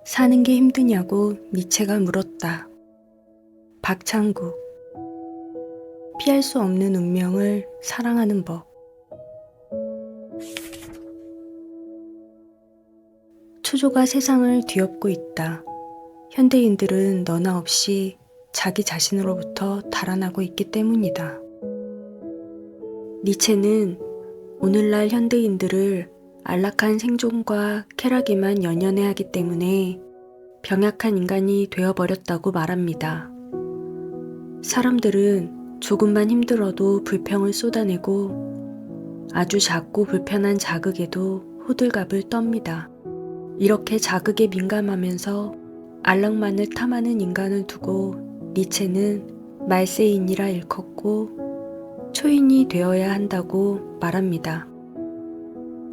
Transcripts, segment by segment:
사는 게 힘드냐고 니체가 물었다. 박창구. 피할 수 없는 운명을 사랑하는 법. 초조가 세상을 뒤엎고 있다. 현대인들은 너나 없이 자기 자신으로부터 달아나고 있기 때문이다. 니체는 오늘날 현대인들을 안락한 생존과 쾌락에만 연연해 하기 때문에 병약한 인간이 되어버렸다고 말합니다. 사람들은 조금만 힘들어도 불평을 쏟아내고 아주 작고 불편한 자극에도 호들갑을 떱니다. 이렇게 자극에 민감하면서 안락만을 탐하는 인간을 두고 니체는 말세인이라 일컫고 초인이 되어야 한다고 말합니다.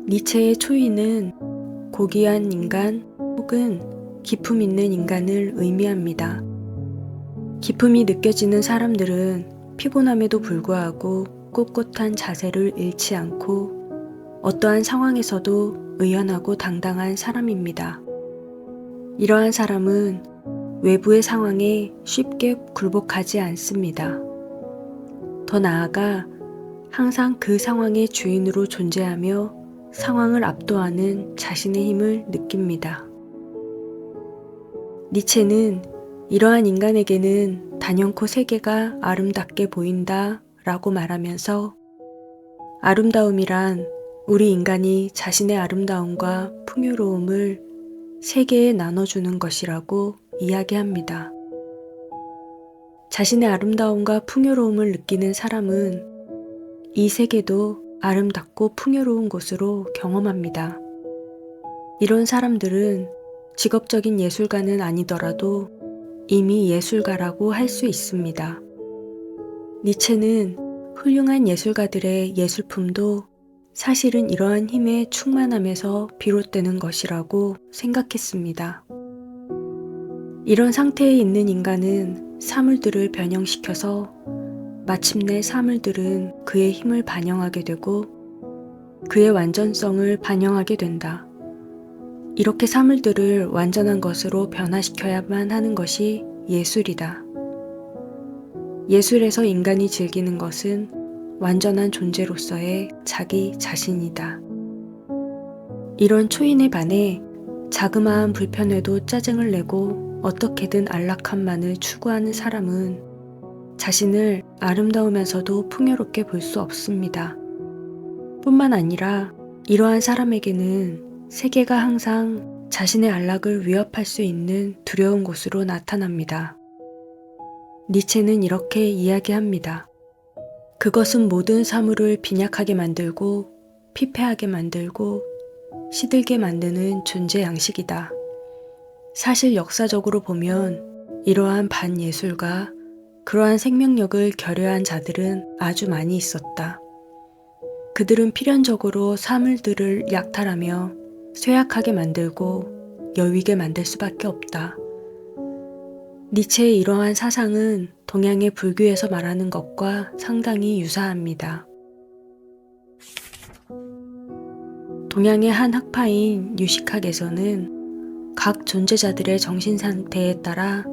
니체의 초인은 고귀한 인간 혹은 기품 있는 인간을 의미합니다. 기품이 느껴지는 사람들은 피곤함에도 불구하고 꼿꼿한 자세를 잃지 않고 어떠한 상황에서도 의연하고 당당한 사람입니다. 이러한 사람은 외부의 상황에 쉽게 굴복하지 않습니다. 더 나아가 항상 그 상황의 주인으로 존재하며 상황을 압도하는 자신의 힘을 느낍니다. 니체는 이러한 인간에게는 단연코 세계가 아름답게 보인다 라고 말하면서 아름다움이란 우리 인간이 자신의 아름다움과 풍요로움을 세계에 나눠주는 것이라고 이야기합니다. 자신의 아름다움과 풍요로움을 느끼는 사람은 이 세계도 아름답고 풍요로운 곳으로 경험합니다. 이런 사람들은 직업적인 예술가는 아니더라도 이미 예술가라고 할 수 있습니다. 니체는 훌륭한 예술가들의 예술품도 사실은 이러한 힘에 충만함에서 비롯되는 것이라고 생각했습니다. 이런 상태에 있는 인간은 사물들을 변형시켜서 마침내 사물들은 그의 힘을 반영하게 되고 그의 완전성을 반영하게 된다. 이렇게 사물들을 완전한 것으로 변화시켜야만 하는 것이 예술이다. 예술에서 인간이 즐기는 것은 완전한 존재로서의 자기 자신이다. 이런 초인에 반해 자그마한 불편에도 짜증을 내고 어떻게든 안락함만을 추구하는 사람은 자신을 아름다우면서도 풍요롭게 볼 수 없습니다. 뿐만 아니라 이러한 사람에게는 세계가 항상 자신의 안락을 위협할 수 있는 두려운 곳으로 나타납니다. 니체는 이렇게 이야기합니다. 그것은 모든 사물을 빈약하게 만들고 피폐하게 만들고 시들게 만드는 존재 양식이다. 사실 역사적으로 보면 이러한 반예술가, 그러한 생명력을 결여한 자들은 아주 많이 있었다. 그들은 필연적으로 사물들을 약탈하며 쇠약하게 만들고 여위게 만들 수밖에 없다. 니체의 이러한 사상은 동양의 불교에서 말하는 것과 상당히 유사합니다. 동양의 한 학파인 유식학에서는 각 존재자들의 정신 상태에 따라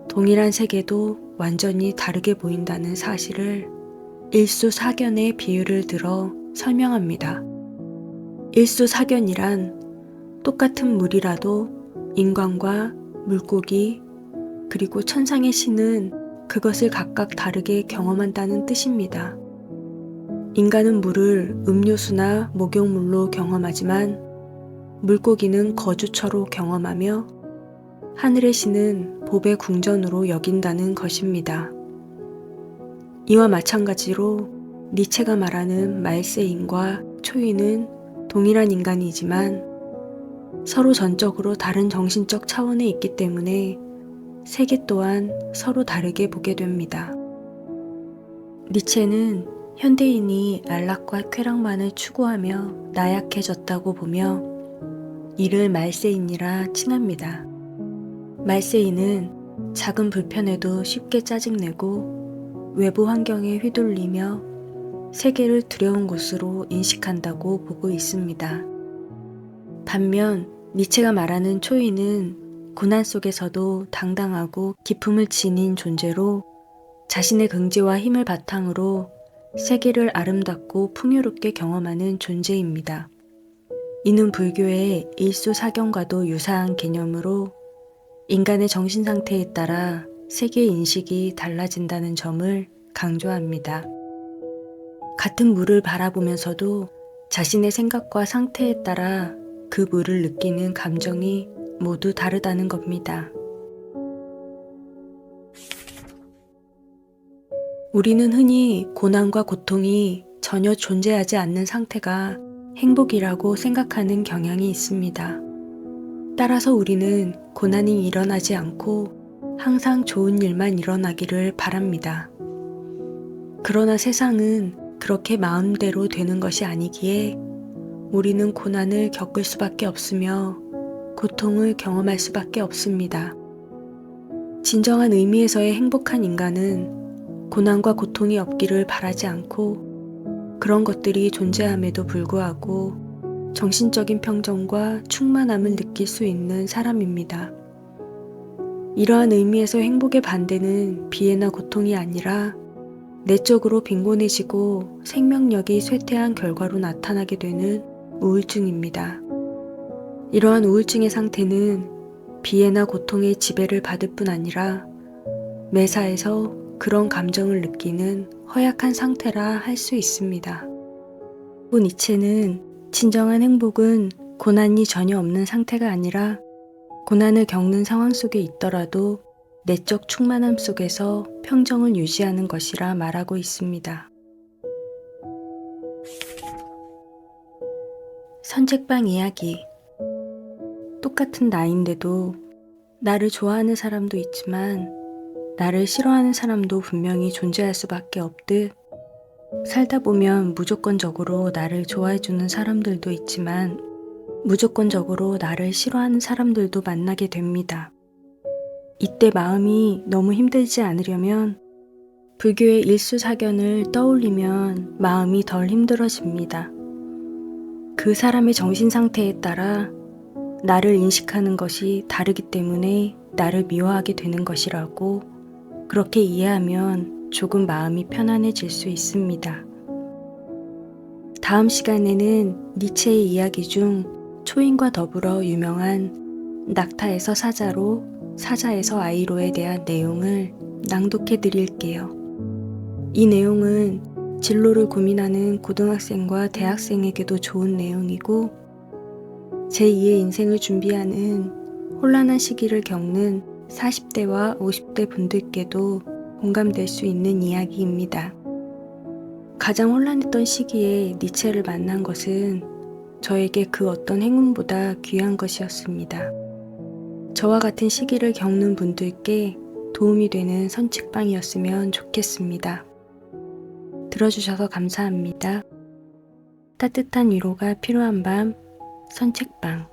동일한 세계도 완전히 다르게 보인다는 사실을 일수사견의 비유를 들어 설명합니다. 일수사견이란 똑같은 물이라도 인간과 물고기 그리고 천상의 신은 그것을 각각 다르게 경험한다는 뜻입니다. 인간은 물을 음료수나 목욕물로 경험하지만 물고기는 거주처로 경험하며 하늘의 신은 복의 궁전으로 여긴다는 것입니다. 이와 마찬가지로 니체가 말하는 말세인과 초인은 동일한 인간이지만 서로 전적으로 다른 정신적 차원에 있기 때문에 세계 또한 서로 다르게 보게 됩니다. 니체는 현대인이 안락과 쾌락만을 추구하며 나약해졌다고 보며 이를 말세인이라 칭합니다. 말세인은 작은 불편에도 쉽게 짜증내고 외부 환경에 휘둘리며 세계를 두려운 곳으로 인식한다고 보고 있습니다. 반면 니체가 말하는 초인은 고난 속에서도 당당하고 기품을 지닌 존재로 자신의 긍지와 힘을 바탕으로 세계를 아름답고 풍요롭게 경험하는 존재입니다. 이는 불교의 일수사견과도 유사한 개념으로 인간의 정신 상태에 따라 세계 인식이 달라진다는 점을 강조합니다. 같은 물을 바라보면서도 자신의 생각과 상태에 따라 그 물을 느끼는 감정이 모두 다르다는 겁니다. 우리는 흔히 고난과 고통이 전혀 존재하지 않는 상태가 행복이라고 생각하는 경향이 있습니다. 따라서 우리는 고난이 일어나지 않고 항상 좋은 일만 일어나기를 바랍니다. 그러나 세상은 그렇게 마음대로 되는 것이 아니기에 우리는 고난을 겪을 수밖에 없으며 고통을 경험할 수밖에 없습니다. 진정한 의미에서의 행복한 인간은 고난과 고통이 없기를 바라지 않고 그런 것들이 존재함에도 불구하고 정신적인 평정과 충만함을 느낄 수 있는 사람입니다. 이러한 의미에서 행복의 반대는 비애나 고통이 아니라 내적으로 빈곤해지고 생명력이 쇠퇴한 결과로 나타나게 되는 우울증입니다. 이러한 우울증의 상태는 비애나 고통의 지배를 받을 뿐 아니라 매사에서 그런 감정을 느끼는 허약한 상태라 할 수 있습니다. 니체는 진정한 행복은 고난이 전혀 없는 상태가 아니라 고난을 겪는 상황 속에 있더라도 내적 충만함 속에서 평정을 유지하는 것이라 말하고 있습니다. 선책방 이야기. 똑같은 나이인데도 나를 좋아하는 사람도 있지만 나를 싫어하는 사람도 분명히 존재할 수밖에 없듯 살다 보면 무조건적으로 나를 좋아해주는 사람들도 있지만 무조건적으로 나를 싫어하는 사람들도 만나게 됩니다. 이때 마음이 너무 힘들지 않으려면 불교의 일수사견을 떠올리면 마음이 덜 힘들어집니다. 그 사람의 정신 상태에 따라 나를 인식하는 것이 다르기 때문에 나를 미워하게 되는 것이라고 그렇게 이해하면 조금 마음이 편안해질 수 있습니다. 다음 시간에는 니체의 이야기 중 초인과 더불어 유명한 낙타에서 사자로, 사자에서 아이로에 대한 내용을 낭독해 드릴게요. 이 내용은 진로를 고민하는 고등학생과 대학생에게도 좋은 내용이고 제2의 인생을 준비하는 혼란한 시기를 겪는 40대와 50대 분들께도 공감될 수 있는 이야기입니다. 가장 혼란했던 시기에 니체를 만난 것은 저에게 그 어떤 행운보다 귀한 것이었습니다. 저와 같은 시기를 겪는 분들께 도움이 되는 선책방이었으면 좋겠습니다. 들어주셔서 감사합니다. 따뜻한 위로가 필요한 밤 선책방.